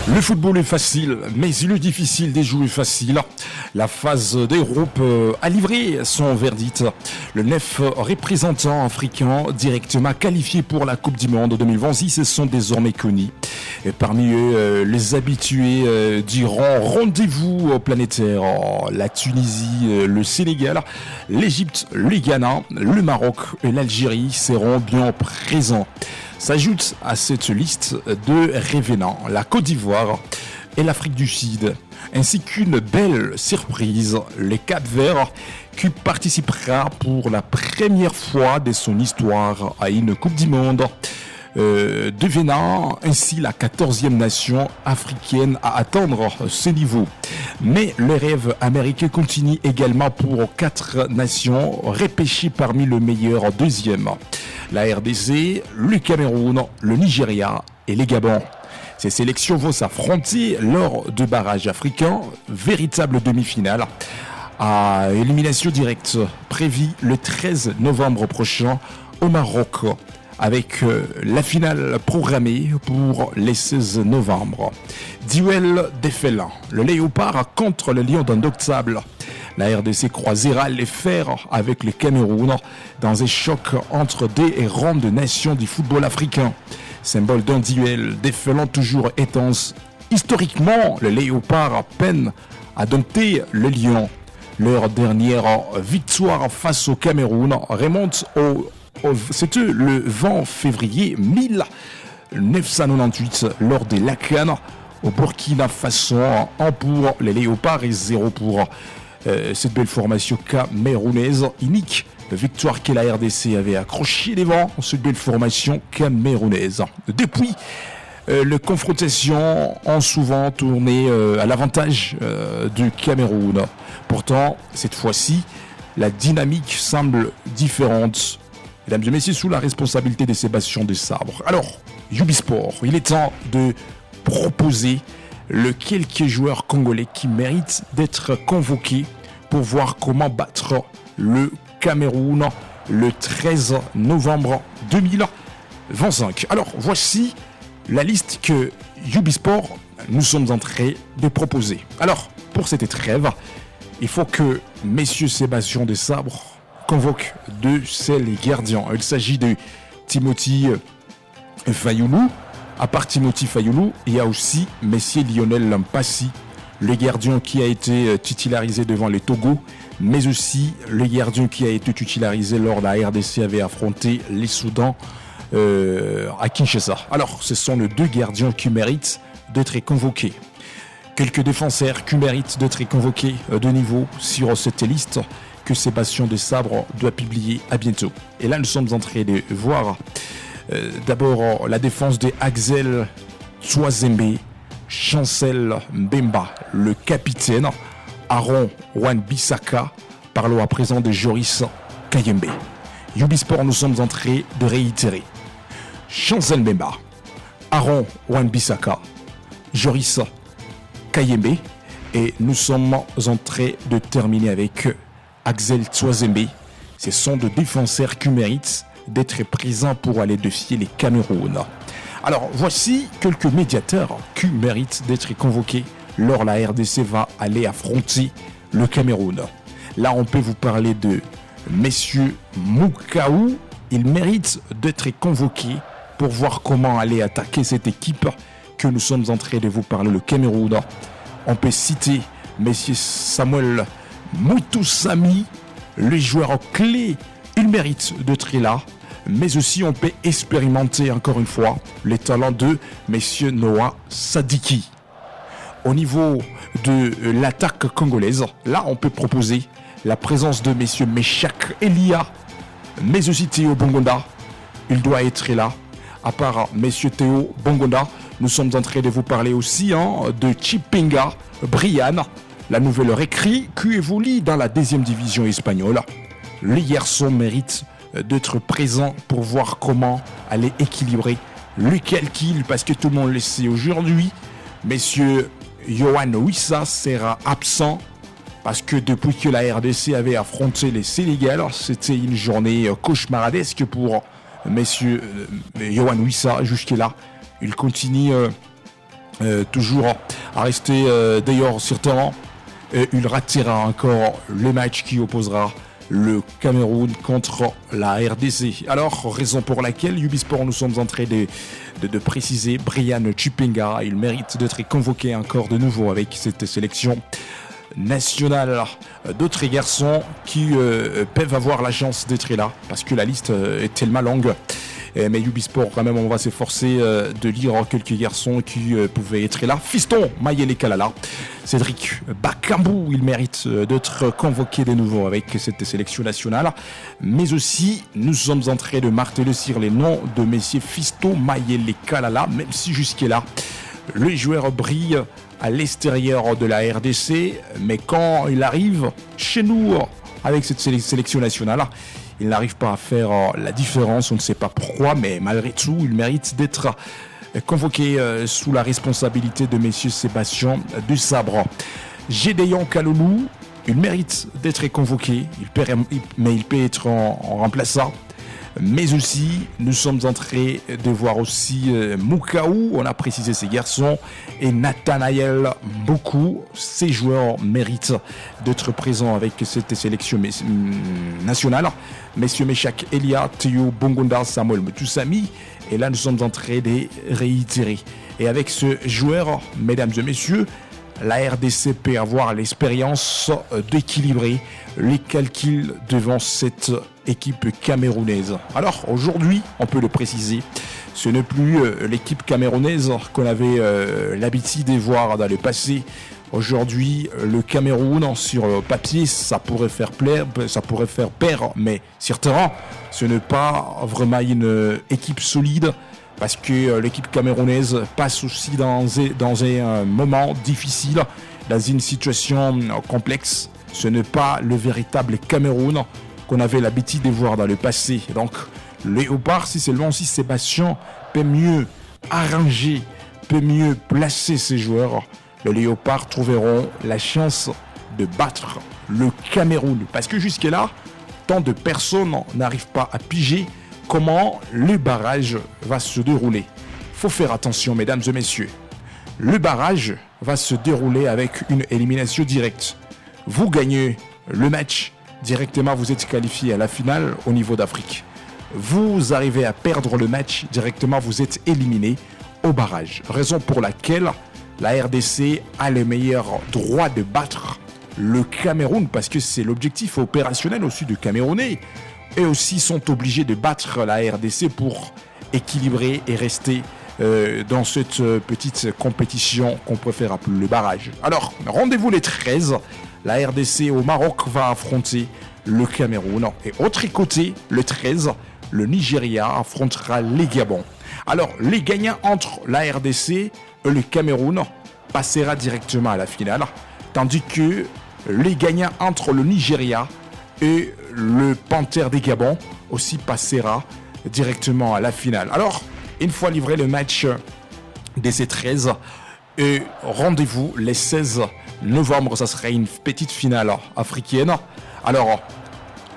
Le football est facile, mais il est difficile de jouer facile. La phase des groupes a livré son verdict. Le 9 représentants africains directement qualifiés pour la Coupe du Monde 2026 sont désormais connus. Et parmi eux, les habitués diront rendez-vous planétaire. La Tunisie, le Sénégal, l'Égypte, le Ghana, le Maroc et l'Algérie seront bien présents. S'ajoute à cette liste de revenants la Côte d'Ivoire et l'Afrique du Sud, ainsi qu'une belle surprise, le Cap-Vert, qui participera pour la première fois de son histoire à une Coupe du Monde, devenant ainsi la 14e nation africaine à atteindre ce niveau. Mais le rêve américain continue également pour 4 nations repêchées parmi le meilleur deuxième. La RDC, le Cameroun, le Nigeria et les Gabon. Ces sélections vont s'affronter lors de barrages africains, véritable demi-finale, à élimination directe prévue le 13 novembre prochain au Maroc, avec la finale programmée pour le 16 novembre. Duel des félins, le léopard contre le lion indomptable. La RDC croisera les fers avec le Cameroun dans un choc entre des héros de nations du football africain. Symbole d'un duel défelant toujours intense. Historiquement, le léopard peine à dompter le lion. Leur dernière victoire face au Cameroun remonte c'était le 20 février 1998 lors des Lacan au Burkina Faso, 1 pour les léopards et 0 pour cette belle formation camerounaise. Unique victoire que la RDC avait accrochée devant cette belle formation camerounaise. Depuis, les confrontations ont souvent tourné à l'avantage du Cameroun. Pourtant, cette fois-ci, la dynamique semble différente. Mesdames et messieurs, sous la responsabilité de Sébastien Desabre. Alors, Ubisport, il est temps de proposer le quelques joueurs congolais qui méritent d'être convoqués pour voir comment battre le Cameroun le 13 novembre 2025. Alors, voici la liste que Ubisport nous sommes en train de proposer. Alors, pour cette trêve, il faut que messieurs Sébastien Desabre convoque 2 celles gardiens. Il s'agit de Timothy Fayoulou. À part Timothy Fayoulou, il y a aussi Messier Lionel Lampassi, le gardien qui a été titularisé devant les Togo, mais aussi le gardien qui a été titularisé lors de la RDC avait affronté les Soudans à Kinshasa. Alors, ce sont les 2 gardiens qui méritent d'être convoqués. Quelques défenseurs qui méritent d'être convoqués de niveau sur cette liste que Sébastien Desabre doit publier à bientôt. Et là, nous sommes en train de voir d'abord la défense de Axel Tsouazembe, Chancel Mbemba, le capitaine, Aaron Wan-Bissaka, parlons à présent de Joris Kayembe. Ubisport, nous sommes en train de réitérer. Chancel Mbemba, Aaron Wan-Bissaka, Joris Kayembe, et nous sommes en train de terminer avec Axel Tsouazembe. Ce sont 2 défenseurs qui méritent d'être présents pour aller défier les Cameroun. Alors, voici quelques médiateurs qui méritent d'être convoqués lors la RDC va aller affronter le Cameroun. Là, on peut vous parler de messieurs Moukaou. Il mérite d'être convoqué pour voir comment aller attaquer cette équipe que nous sommes en train de vous parler, le Cameroun. On peut citer messieurs Samuel Moutoussami, les joueurs clés, ils méritent d'être là, mais aussi on peut expérimenter encore une fois les talents de messieurs Noah Sadiki. Au niveau de l'attaque congolaise, là on peut proposer la présence de messieurs Meshak Elia, mais aussi Théo Bongonda, il doit être là. À part messieurs Théo Bongonda, nous sommes en train de vous parler aussi de Chipinga Brian, la nouvelle recrue qui évolue dans la 2e division espagnole. Les garçons méritent d'être présents pour voir comment aller équilibrer le calcul, parce que tout le monde le sait aujourd'hui. Messieurs Yohan Wissa sera absent parce que depuis que la RDC avait affronté les Sénégal, c'était une journée cauchemardesque pour messieurs Yohan Wissa. Jusque-là, il continue toujours à rester d'ailleurs sur terrain. Il ratera encore le match qui opposera le Cameroun contre la RDC. Alors, raison pour laquelle Ubisport, nous sommes en train de préciser Brian Chipenga. Il mérite d'être convoqué encore de nouveau avec cette sélection nationale. D'autres garçons qui peuvent avoir la chance d'être là parce que la liste est tellement longue. Mais Ubisport, quand même, on va s'efforcer de lire quelques garçons qui pouvaient être là. Fiston Mayele Kalala, Cédric Bakambu, il mérite d'être convoqué de nouveau avec cette sélection nationale. Mais aussi, nous sommes en train de marteler sur les noms de messieurs Fiston Mayele Kalala, même si jusque-là, le joueur brille à l'extérieur de la RDC. Mais quand il arrive chez nous avec cette sélection nationale, il n'arrive pas à faire la différence, on ne sait pas pourquoi, mais malgré tout, il mérite d'être convoqué sous la responsabilité de messieurs Sébastien Desabre. Gédéon Kaloulou, il mérite d'être convoqué, mais il peut être en remplaçant. Mais aussi, nous sommes en train de voir aussi Moukaou, on a précisé ces garçons, et Nathanaël Boku. Ces joueurs méritent d'être présents avec cette sélection nationale. Messieurs Meshak Elia, Théo Bongonda, Samuel Mutusami. Et là, nous sommes en train de réitérer. Et avec ce joueur, mesdames et messieurs, la RDC peut avoir l'expérience d'équilibrer les calculs devant cette équipe camerounaise. Alors aujourd'hui, on peut le préciser, ce n'est plus l'équipe camerounaise qu'on avait l'habitude de voir dans le passé. Aujourd'hui, le Cameroun, sur papier, ça pourrait faire peur, mais sur terrain, ce n'est pas vraiment une équipe solide. Parce que l'équipe camerounaise passe aussi dans un moment difficile, dans une situation complexe. Ce n'est pas le véritable Cameroun qu'on avait l'habitude de voir dans le passé. Donc, Léopard, si seulement si Sébastien peut mieux arranger, peut mieux placer ses joueurs, les Léopards trouveront la chance de battre le Cameroun. Parce que jusque-là, tant de personnes n'arrivent pas à piger comment le barrage va se dérouler. Il faut faire attention, mesdames et messieurs. Le barrage va se dérouler avec une élimination directe. Vous gagnez le match, directement vous êtes qualifié à la finale au niveau d'Afrique. Vous arrivez à perdre le match, directement vous êtes éliminé au barrage. Raison pour laquelle la RDC a le meilleur droit de battre le Cameroun, parce que c'est l'objectif opérationnel aussi du Camerounais. Et aussi sont obligés de battre la RDC pour équilibrer et rester dans cette petite compétition qu'on préfère appeler le barrage. Alors, rendez-vous les 13. La RDC au Maroc va affronter le Cameroun. Et autre côté, le 13, le Nigeria affrontera les Gabon. Alors, les gagnants entre la RDC et le Cameroun passera directement à la finale. Tandis que les gagnants entre le Nigeria et le Panthère des Gabon aussi passera directement à la finale. Alors, une fois livré le match des C13, et rendez-vous les 16 novembre, ça sera une petite finale africaine. Alors,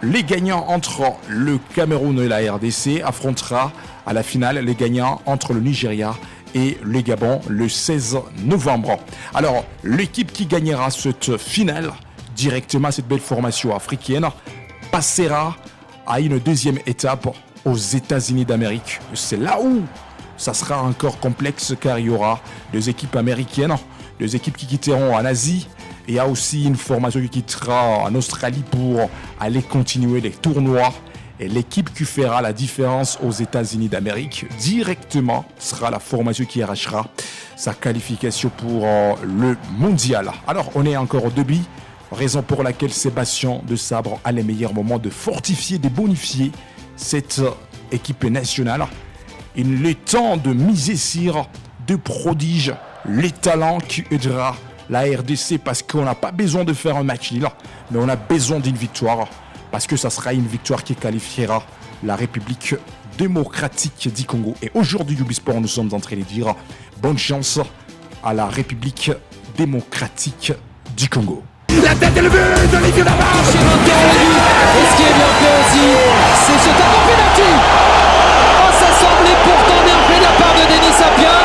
les gagnants entre le Cameroun et la RDC affrontera à la finale les gagnants entre le Nigeria et le Gabon le 16 novembre. Alors, l'équipe qui gagnera cette finale, directement cette belle formation africaine, passera à une deuxième étape aux États-Unis d'Amérique. C'est là où ça sera encore complexe, car il y aura deux équipes américaines, deux équipes qui quitteront en Asie. Et il y a aussi une formation qui quittera en Australie pour aller continuer les tournois. Et l'équipe qui fera la différence aux États-Unis d'Amérique directement sera la formation qui arrachera sa qualification pour le mondial. Alors, on est encore au début. Raison pour laquelle Sébastien Desabre a les meilleurs moments de fortifier, de bonifier cette équipe nationale. Il est temps de miser sur de prodiges, les talents qui aidera la RDC, parce qu'on n'a pas besoin de faire un match nul, mais on a besoin d'une victoire, parce que ça sera une victoire qui qualifiera la République démocratique du Congo. Et aujourd'hui, Ubisport, nous sommes en train de dire bonne chance à la République démocratique du Congo. La tête et le but de Ligue Navarre. Et ce qui est bien fait aussi, c'est ce tableau penalty. Oh, ça semblait pourtant bien fait de la part de Denis Sapien.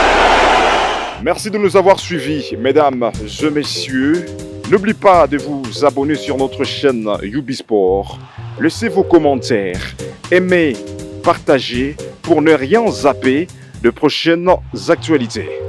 Merci de nous avoir suivis, mesdames et messieurs. N'oubliez pas de vous abonner sur notre chaîne Ubisport. Laissez vos commentaires, aimez, partagez pour ne rien zapper de prochaines actualités.